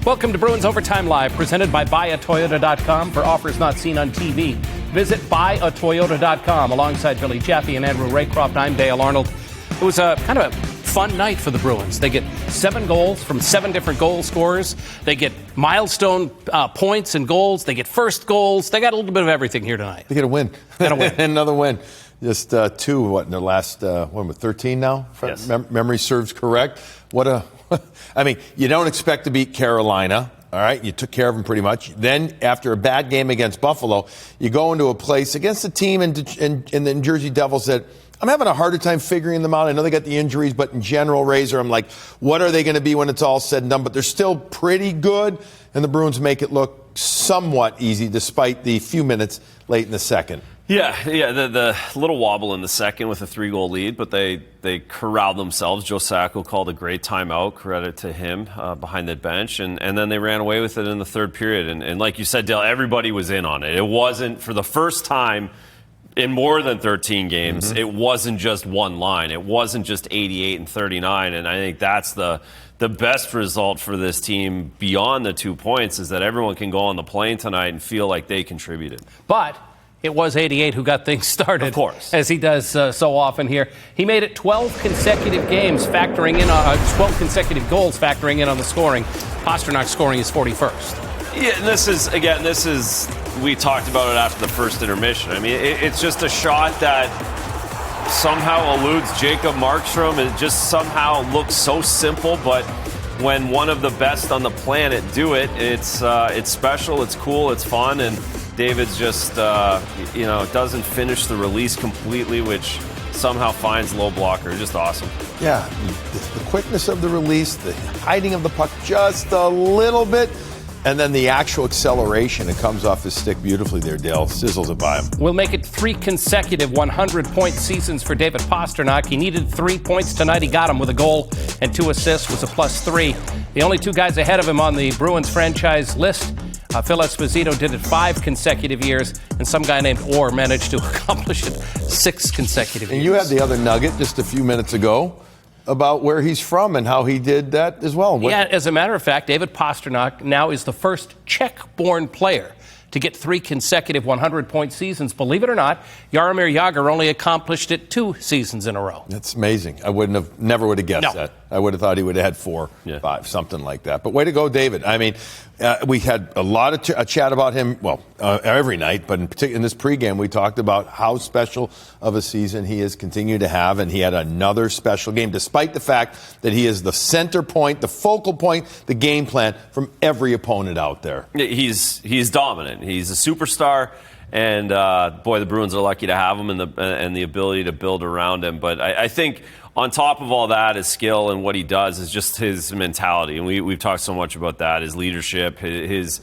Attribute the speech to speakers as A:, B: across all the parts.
A: Welcome to Bruins Overtime Live, presented by BuyAToyota.com. For offers not seen on TV, visit BuyAToyota.com. Alongside Billy Jaffe and Andrew Raycroft, I'm Dale Arnold. It was a kind of a fun night for the Bruins. They get 7 goals from 7 different goal scorers. They get milestone points and goals. They get first goals. They got a little bit of everything here tonight.
B: They get a win.
A: Got a win.
B: Another win. Just 2, in their last, 13 now?
A: Yes.
B: Memory serves correct. I mean, you don't expect to beat Carolina, all right? You took care of them pretty much. Then, after a bad game against Buffalo, you go into a place against a team in the New Jersey Devils that I'm having a harder time figuring them out. I know they got the injuries, but in general, Razor, I'm like, what are they going to be when it's all said and done? But they're still pretty good, and the Bruins make it look somewhat easy despite the few minutes late in the second.
C: Yeah, the little wobble in the second with a 3-goal lead, but they corralled themselves. Joe Sacco called a great timeout, credit to him, behind the bench, and then they ran away with it in the third period. And like you said, Dale, everybody was in on it. It wasn't, for the first time in more than 13 games, It wasn't just one line. It wasn't just 88 and 39, and I think that's the best result for this team beyond the 2 points, is that everyone can go on the plane tonight and feel like they contributed.
A: But it was 88 who got things started,
C: of course,
A: as he does so often here. He made it 12 consecutive games, factoring in 12 consecutive goals, factoring in on the scoring. Pastrnak scoring his 41st.
C: Yeah, and this is, we talked about it after the first intermission. I mean, it's just a shot that somehow eludes Jakub Markstrom. It just somehow looks so simple, but when one of the best on the planet do it, it's special, it's cool, it's fun, and David's just, doesn't finish the release completely, which somehow finds low blocker. Just awesome.
B: Yeah, the quickness of the release, the hiding of the puck just a little bit, and then the actual acceleration. It comes off his stick beautifully there, Dale. Sizzles it by him.
A: We'll make it 3 consecutive 100-point seasons for David Pastrnak. He needed 3 points tonight. He got them with a goal and 2 assists, was a +3. The only 2 guys ahead of him on the Bruins franchise list, Phil Esposito did it 5 consecutive years, and some guy named Orr managed to accomplish it 6 consecutive years.
B: And you had the other nugget just a few minutes ago about where he's from and how he did that as well.
A: Yeah, as a matter of fact, David Pastrnak now is the first Czech-born player to get 3 consecutive 100-point seasons. Believe it or not, Jaromir Jagr only accomplished it 2 seasons in a row.
B: That's amazing. I never would have guessed that. I would have thought he would have had 4, 5, something like that. But way to go, David. I mean, we had a lot of chat about him, every night, but in particular in this pregame, we talked about how special of a season he has continued to have, and he had another special game, despite the fact that he is the center point, the focal point, the game plan from every opponent out there.
C: He's dominant. He's a superstar. And, the Bruins are lucky to have him and the ability to build around him. But I think on top of all that, his skill and what he does is just his mentality. And we've talked so much about that, his leadership, his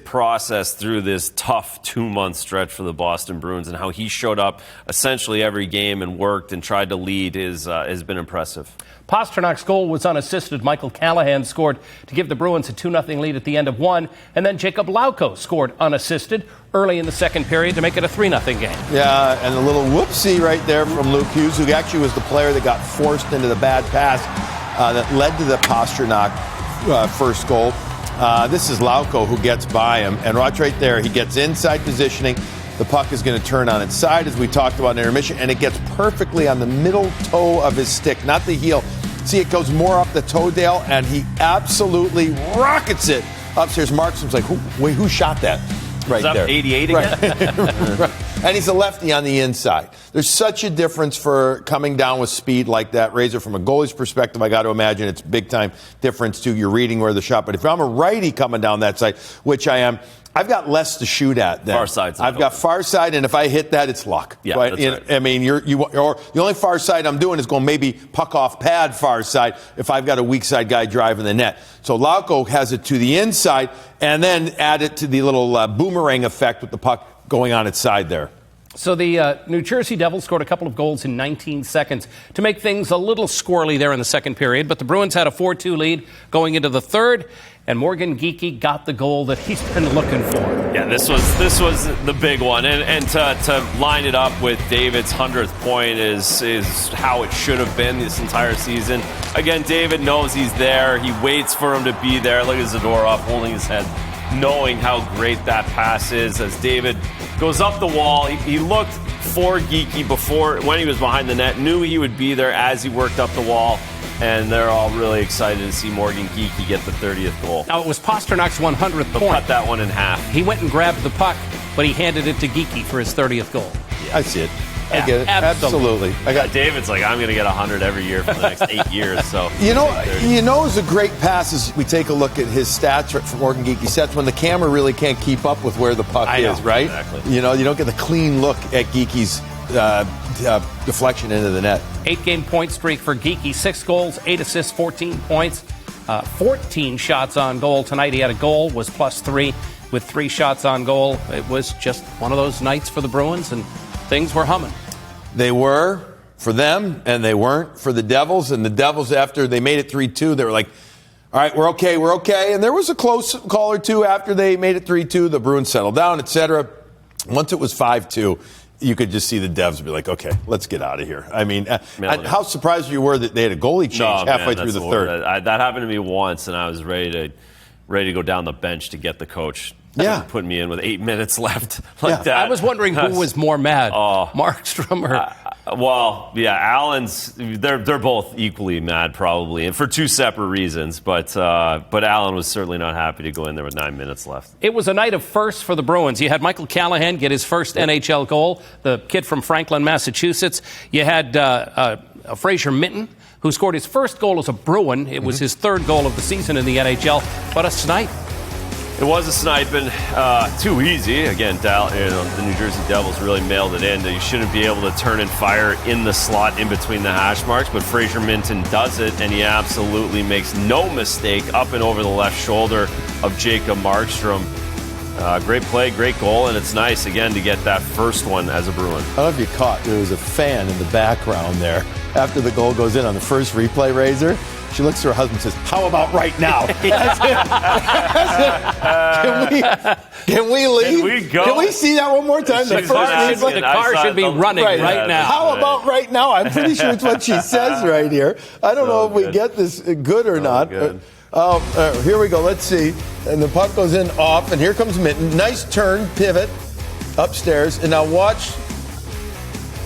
C: process through this tough 2-month stretch for the Boston Bruins, and how he showed up essentially every game and worked and tried to lead has been impressive.
A: Pasternak's goal was unassisted. Michael Callahan scored to give the Bruins a 2-0 lead at the end of 1. And then Jakub Lauko scored unassisted early in the second period to make it a 3-0 game.
B: Yeah, and a little whoopsie right there from Luke Hughes, who actually was the player that got forced into the bad pass that led to the Pastrnak first goal. This is Lauko who gets by him. And watch right there, he gets inside positioning. The puck is going to turn on its side, as we talked about in intermission, and it gets perfectly on the middle toe of his stick, not the heel. See, it goes more up the toe, Dale, and he absolutely rockets it upstairs. Markstrom's like, who shot that? Right there.
C: 88 again?
B: Right. And he's a lefty on the inside. There's such a difference for coming down with speed like that. Razor, from a goalie's perspective, I got to imagine it's a big-time difference to your reading where the shot. But if I'm a righty coming down that side, which I am, I've got less to shoot at then.
C: Far side.
B: I've got far side, and if I hit that, it's luck.
C: Yeah,
B: right?
C: that's right.
B: I mean, or the only far side I'm doing is going maybe puck off pad far side if I've got a weak side guy driving the net. So Lauko has it to the inside, and then add it to the little boomerang effect with the puck going on its side there.
A: So the New Jersey Devils scored a couple of goals in 19 seconds to make things a little squirrely there in the second period, but the Bruins had a 4-2 lead going into the third, and Morgan Geekie got the goal that he's been looking for.
C: Yeah, this was the big one, and to line it up with David's 100th point is how it should have been this entire season. Again, David knows he's there. He waits for him to be there. Look at Zadorov holding his head, knowing how great that pass is as David goes up the wall. He looked for Geekie before, when he was behind the net, knew he would be there as he worked up the wall, and they're all really excited to see Morgan Geekie get the 30th goal.
A: Now, it was Pasternak's 100th
C: They'll
A: point.
C: cut that one in half.
A: He went and grabbed the puck, but he handed it to Geekie for his 30th goal.
B: I see it.
A: Yeah,
B: I get it.
A: absolutely.
B: I got
C: David's like, I'm going to get 100 every year for the next 8 years. So
B: You know, it's a great pass as we take a look at his stats from Morgan Geekie's stats when the camera really can't keep up with where the puck is, right?
C: Exactly.
B: You know, you don't get the clean look at Geekie's deflection into the net.
A: 8-game point streak for Geekie, 6 goals, 8 assists, 14 points, 14 shots on goal. Tonight he had a goal, was +3 with 3 shots on goal. It was just one of those nights for the Bruins, and things were humming.
B: They were for them, and they weren't for the Devils. And the Devils, after they made it 3-2, they were like, all right, we're okay. And there was a close call or two after they made it 3-2. The Bruins settled down, etc. Once it was 5-2, you could just see the Devs be like, okay, let's get out of here. I mean, how surprised you were that they had a goalie change halfway through the third?
C: That happened to me once, and I was ready to go down the bench to get the coach.
B: Yeah.
C: Put me in with 8 minutes left like that.
A: I was wondering who was more mad, Markstrom or...
C: Allen's. They're both equally mad, probably, and for 2 separate reasons. But Allen was certainly not happy to go in there with 9 minutes left.
A: It was a night of firsts for the Bruins. You had Michael Callahan get his first NHL goal, the kid from Franklin, Massachusetts. You had Fraser Minten, who scored his first goal as a Bruin. It was his 3rd goal of the season in the NHL, but a snipe.
C: It was a sniping, too easy. Again, the New Jersey Devils really mailed it in. You shouldn't be able to turn and fire in the slot in between the hash marks, but Fraser Minten does it, and he absolutely makes no mistake up and over the left shoulder of Jakub Markstrom. Great play, great goal, and it's nice, again, to get that first one as a Bruin.
B: I don't know if you caught, there was a fan in the background there. After the goal goes in on the first replay, Razor, she looks to her husband and says, how about right now? Can we leave?
C: Can we go?
B: Can we see that one more time?
A: The car should be running right now.
B: How about right now? I'm pretty sure it's what she says right here. I don't know if we get this good or not.
C: Good.
B: Here we go. Let's see. And the puck goes in off, and here comes Minten. Nice turn, pivot, upstairs. And now watch,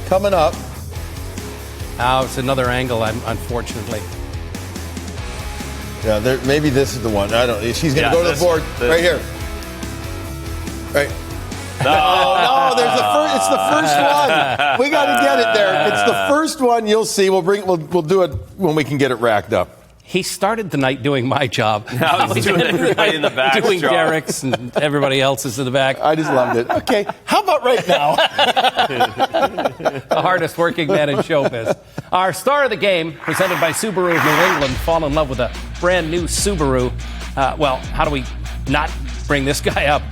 B: coming up.
A: Oh, it's another angle, unfortunately.
B: Yeah, maybe this is the one. I don't. She's going to go to the board right here. Right. No, there's the first. It's the first one. We got to get it there. It's the first one. You'll see. We'll do it when we can get it racked up.
A: He started the night doing my job.
C: I was doing everybody in the back.
A: Doing Derek's and everybody else's in the back.
B: I just loved it. Okay, how about right now?
A: The hardest working man in showbiz. Our star of the game, presented by Subaru of New England. Fall in love with a brand new Subaru. How do we not bring this guy up?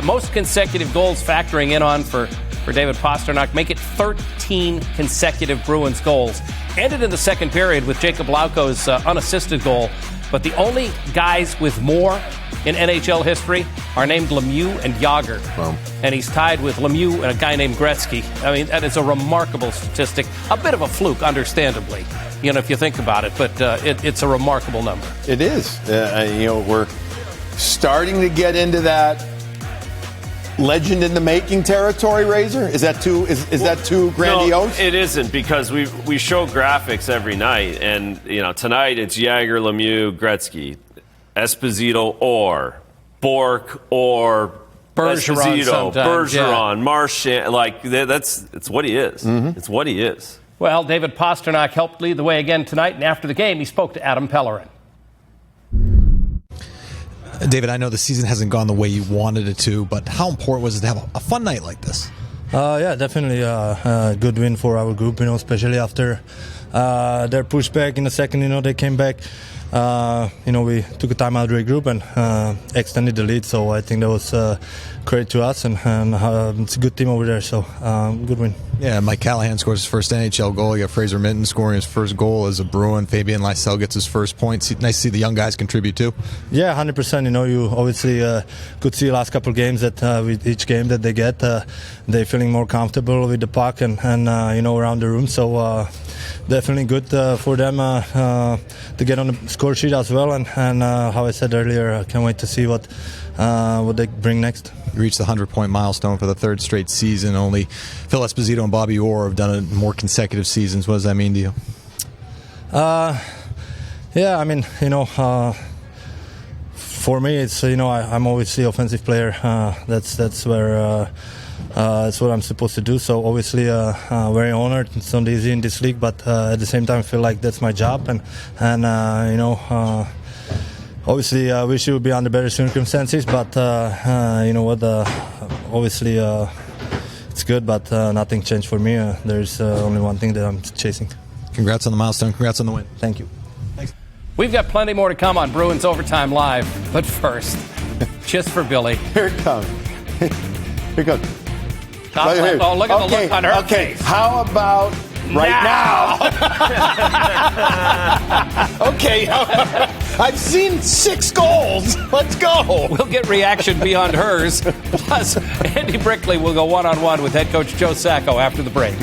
A: Most consecutive goals factoring in on for David Pastrnak. Make it 13 consecutive Bruins goals. Ended in the second period with Jakub Lauko's unassisted goal. But the only guys with more in NHL history are named Lemieux and Jágr.
B: Wow.
A: And he's tied with Lemieux and a guy named Gretzky. I mean, that is a remarkable statistic. A bit of a fluke, understandably, if you think about it. But it's a remarkable number.
B: It is. We're starting to get into that legend in the making territory, Razor? Is that too grandiose?
C: No, it isn't, because we show graphics every night, and tonight it's Jágr, Lemieux, Gretzky, Esposito, or Bork, or Bergeron, Marchand. It's what he is. Mm-hmm. It's what he is.
A: Well, David Pastrnak helped lead the way again tonight, and after the game, he spoke to Adam Pellerin.
D: David, I know the season hasn't gone the way you wanted it to, but how important was it to have a fun night like this?
E: Yeah, definitely a good win for our group, especially after their pushback in the second, they came back we took a time out to regroup and extended the lead. So I think that was credit to us, and it's a good team over there. So good win.
D: Yeah, Mike Callahan scores his first NHL goal. You got Fraser Minten scoring his first goal as a Bruin. Fabian Lysell gets his first point. Nice to see the young guys contribute too.
E: Yeah, 100%. You obviously could see the last couple of games that with each game that they get, they're feeling more comfortable with the puck and around the room. So definitely good for them to get on the score sheet as well. And how I said earlier, I can't wait to see what they bring next.
D: You reached the 100-point milestone for the third straight season. Only Phil Esposito and Bobby Orr have done it in more consecutive seasons. What does that mean to you?
E: Yeah, I mean, for me, it's I'm always the offensive player. That's where that's what I'm supposed to do. So obviously, very honored. It's not easy in this league, but at the same time, I feel like that's my job. And obviously, I wish it would be under better circumstances. But you know what? Obviously, it's good, but nothing changed for me. There's only one thing that I'm chasing.
D: Congrats on the milestone. Congrats on the win.
E: Thank you.
A: We've got plenty more to come on Bruins Overtime Live. But first, just for Billy.
B: Here it comes. Here it comes.
A: Oh, look at the look on her face.
B: How about right now? Okay. I've seen 6 goals. Let's go.
A: We'll get reaction beyond hers. Plus, Andy Brickley will go one-on-one with head coach Joe Sacco after the break.